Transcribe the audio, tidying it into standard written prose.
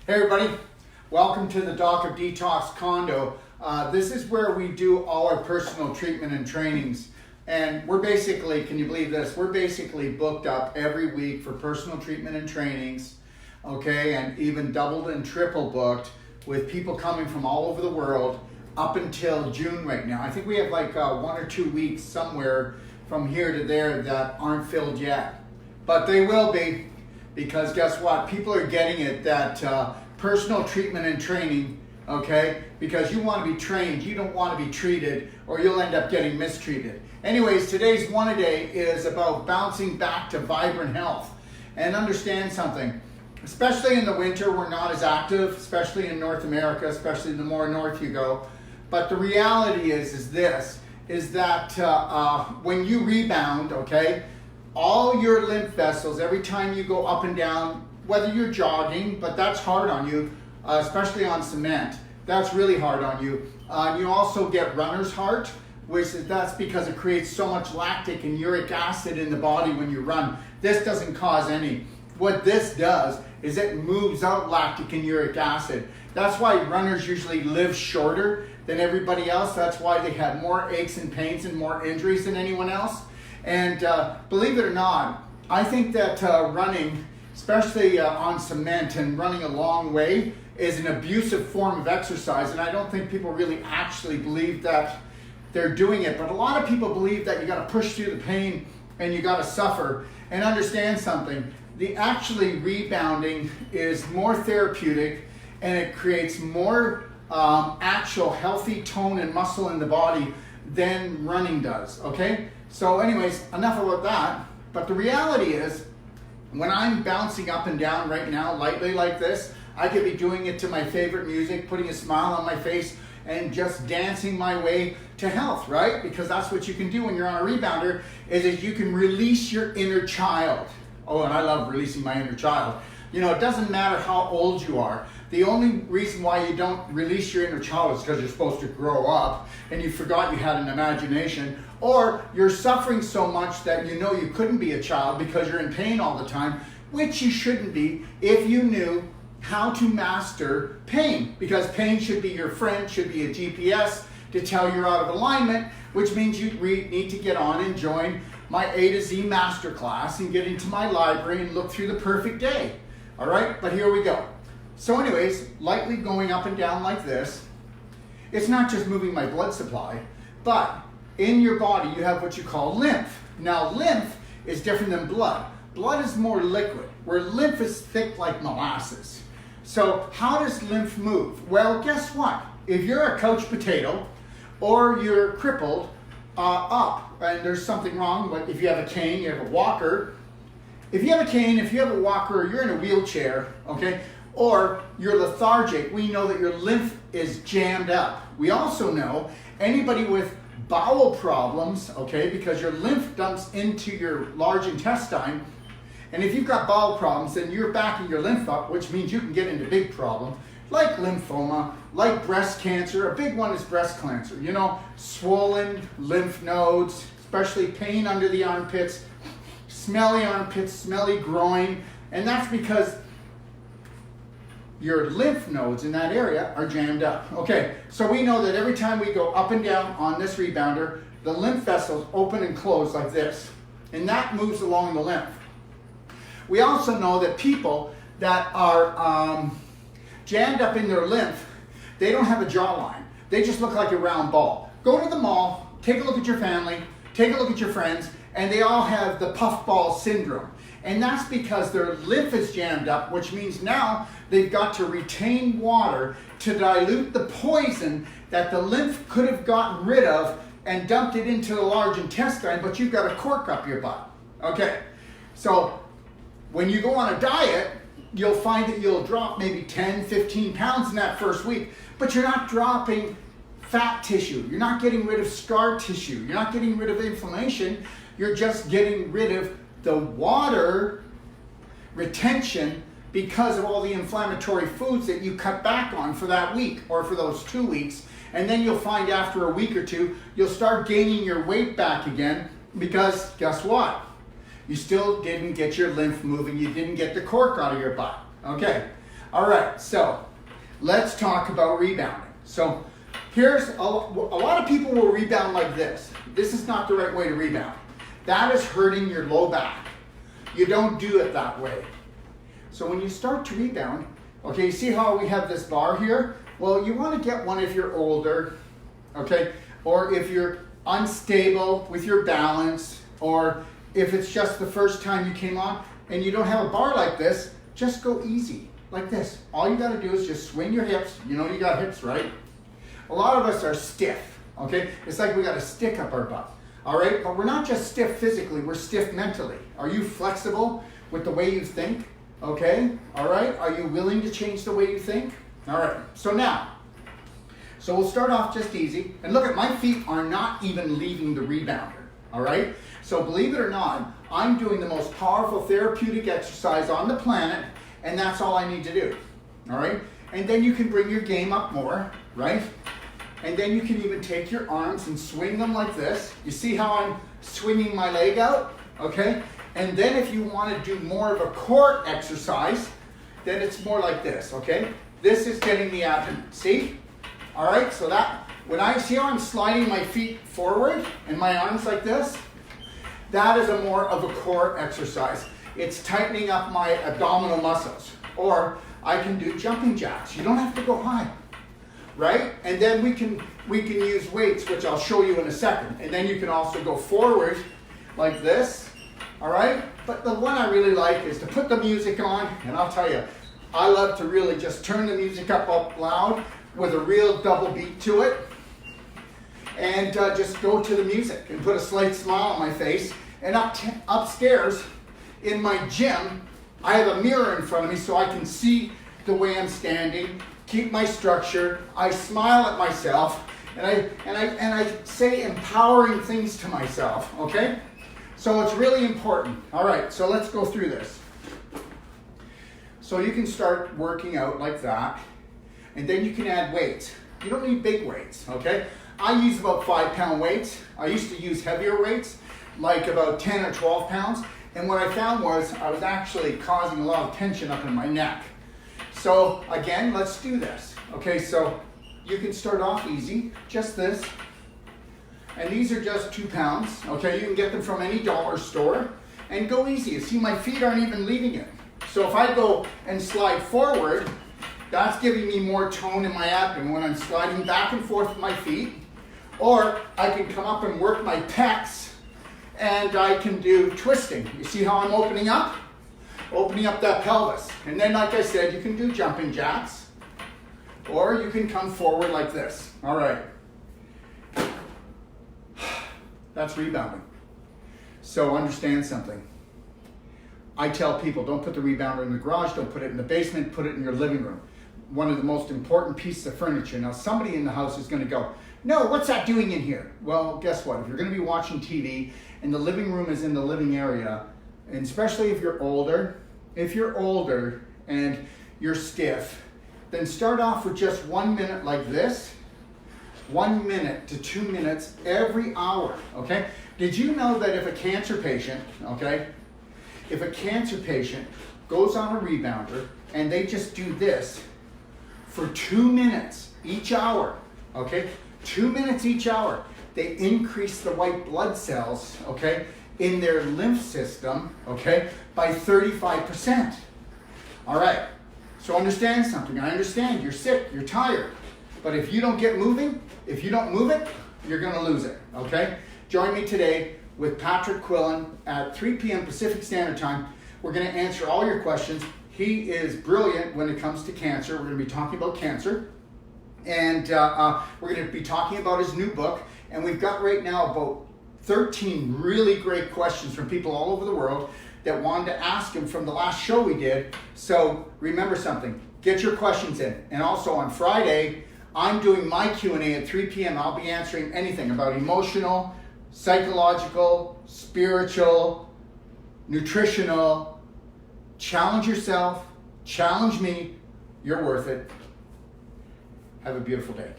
Hey everybody, welcome to the Doc of Detox condo. This is where we do all our personal treatment and trainings. And we're basically, can you believe this? We're basically booked up every week for personal treatment and trainings, okay? And even doubled and triple booked with people coming from all over the world up until June right now. I think we have like 1 or 2 weeks somewhere from here to there that aren't filled yet. But they will be. Because guess what? People are getting it that personal treatment and training, okay? Because you want to be trained, you don't want to be treated, or you'll end up getting mistreated. Anyways, today's one-a-day is about bouncing back to vibrant health. And understand something, especially in the winter, we're not as active, especially in North America, especially the more north you go. But the reality is that when you rebound, okay, all your lymph vessels, every time you go up and down, whether you're jogging, but that's hard on you, especially on cement, that's really hard on you. You also get runner's heart, that's because it creates so much lactic and uric acid in the body when you run. This doesn't cause any. What this does is it moves out lactic and uric acid. That's why runners usually live shorter than everybody else. That's why they have more aches and pains and more injuries than anyone else. And believe it or not, I think that running, especially on cement and running a long way, is an abusive form of exercise. And I don't think people really actually believe that they're doing it. But a lot of people believe that you got to push through the pain and you got to suffer. And understand something, the actually rebounding is more therapeutic and it creates more actual healthy tone and muscle in the body than running does, okay? So anyways, enough about that. But the reality is, when I'm bouncing up and down right now, lightly like this, I could be doing it to my favorite music, putting a smile on my face, and just dancing my way to health, right? Because that's what you can do when you're on a rebounder, is that you can release your inner child. Oh, and I love releasing my inner child. You know, it doesn't matter how old you are. The only reason why you don't release your inner child is because you're supposed to grow up and you forgot you had an imagination, or you're suffering so much that you know you couldn't be a child because you're in pain all the time, which you shouldn't be if you knew how to master pain, because pain should be your friend, should be a GPS to tell you're out of alignment, which means you need to get on and join my A to Z masterclass and get into my library and look through the perfect day. All right, but here we go. So anyways, lightly going up and down like this, it's not just moving my blood supply, but in your body you have what you call lymph. Now lymph is different than blood. Blood is more liquid, where lymph is thick like molasses. So how does lymph move? Well, guess what? If you're a couch potato or you're crippled up and there's something wrong, but if you have a cane, you have a walker, if you have a cane, if you have a walker, or you're in a wheelchair, okay, or you're lethargic, we know that your lymph is jammed up. We also know anybody with bowel problems, okay, because your lymph dumps into your large intestine, and if you've got bowel problems, then you're backing your lymph up, which means you can get into big problems, like lymphoma, like breast cancer. A big one is breast cancer. You know, swollen lymph nodes, especially pain under the armpits, smelly groin, and that's because your lymph nodes in that area are jammed up. Okay, so we know that every time we go up and down on this rebounder, the lymph vessels open and close like this, and that moves along the lymph. We also know that people that are jammed up in their lymph, they don't have a jawline. They just look like a round ball. Go to the mall, take a look at your family, take a look at your friends, and they all have the puffball syndrome. And that's because their lymph is jammed up, which means now they've got to retain water to dilute the poison that the lymph could have gotten rid of and dumped it into the large intestine, but you've got a cork up your butt. Okay, so when you go on a diet, you'll find that you'll drop maybe 10, 15 pounds in that first week, but you're not dropping fat tissue. You're not getting rid of scar tissue. You're not getting rid of inflammation. You're just getting rid of the water retention because of all the inflammatory foods that you cut back on for that week or for those 2 weeks. And then you'll find after a week or two, you'll start gaining your weight back again because guess what? You still didn't get your lymph moving. You didn't get the cork out of your butt. Okay. All right, so let's talk about rebounding. So here's a lot of people will rebound like this. This is not the right way to rebound. That is hurting your low back. You don't do it that way. So when you start to rebound, okay, you see how we have this bar here? Well, you want to get one if you're older, okay? Or if you're unstable with your balance, or if it's just the first time you came on and you don't have a bar like this, just go easy, like this. All you got to do is just swing your hips. You know you got hips, right? A lot of us are stiff, okay? It's like we got a stick up our butt, all right? But we're not just stiff physically, we're stiff mentally. Are you flexible with the way you think, okay? All right, are you willing to change the way you think? All right, so we'll start off just easy. And look, at my feet are not even leaving the rebounder, all right? So believe it or not, I'm doing the most powerful therapeutic exercise on the planet, and that's all I need to do, all right? And then you can bring your game up more, right? And then you can even take your arms and swing them like this. You see how I'm swinging my leg out, okay? And then if you want to do more of a core exercise, then it's more like this, okay? This is getting the abdomen, see? All right, so that, when I see how I'm sliding my feet forward and my arms like this, that is a more of a core exercise. It's tightening up my abdominal muscles. Or I can do jumping jacks. You don't have to go high, right? And then we can use weights, which I'll show you in a second. And then you can also go forward like this, all right? But the one I really like is to put the music on, and I'll tell you, I love to really just turn the music up loud with a real double beat to it, and just go to the music and put a slight smile on my face. And upstairs in my gym, I have a mirror in front of me so I can see the way I'm standing, keep my structure. I smile at myself, and I say empowering things to myself, okay? So it's really important. All right, so let's go through this. So you can start working out like that, and then you can add weights. You don't need big weights, okay? I use about 5-pound weights. I used to use heavier weights, like about 10 or 12 pounds. And what I found was I was actually causing a lot of tension up in my neck. So again, let's do this. Okay, so you can start off easy, just this. And these are just 2 pounds. Okay, you can get them from any dollar store. And go easy. You see, my feet aren't even leaving it. So if I go and slide forward, that's giving me more tone in my abdomen when I'm sliding back and forth with my feet. Or I can come up and work my pecs, and I can do twisting. You see how I'm opening up? Opening up that pelvis. And then, like I said, you can do jumping jacks, or you can come forward like this. All right. That's rebounding. So understand something. I tell people, don't put the rebounder in the garage, don't put it in the basement, put it in your living room. One of the most important pieces of furniture. Now, somebody in the house is going to go, no, what's that doing in here? Well, guess what? If you're going to be watching TV and the living room is in the living area, and especially if you're older and you're stiff, then start off with just 1 minute like this, 1 minute to 2 minutes every hour, okay? Did you know that if a cancer patient, okay, if a cancer patient goes on a rebounder and they just do this for 2 minutes each hour, okay? 2 minutes each hour, they increase the white blood cells, okay, in their lymph system, okay, by 35%. All right, so understand something. I understand you're sick, you're tired, but if you don't get moving, if you don't move it, you're gonna lose it, okay? Join me today with Patrick Quillen at 3 p.m. Pacific Standard Time. We're gonna answer all your questions. He is brilliant when it comes to cancer. We're gonna be talking about cancer. And we're going to be talking about his new book. And we've got right now about 13 really great questions from people all over the world that wanted to ask him from the last show we did. So remember something, get your questions in. And also on Friday, I'm doing my Q&A at 3 p.m. I'll be answering anything about emotional, psychological, spiritual, nutritional. Challenge yourself, challenge me, you're worth it. Have a beautiful day.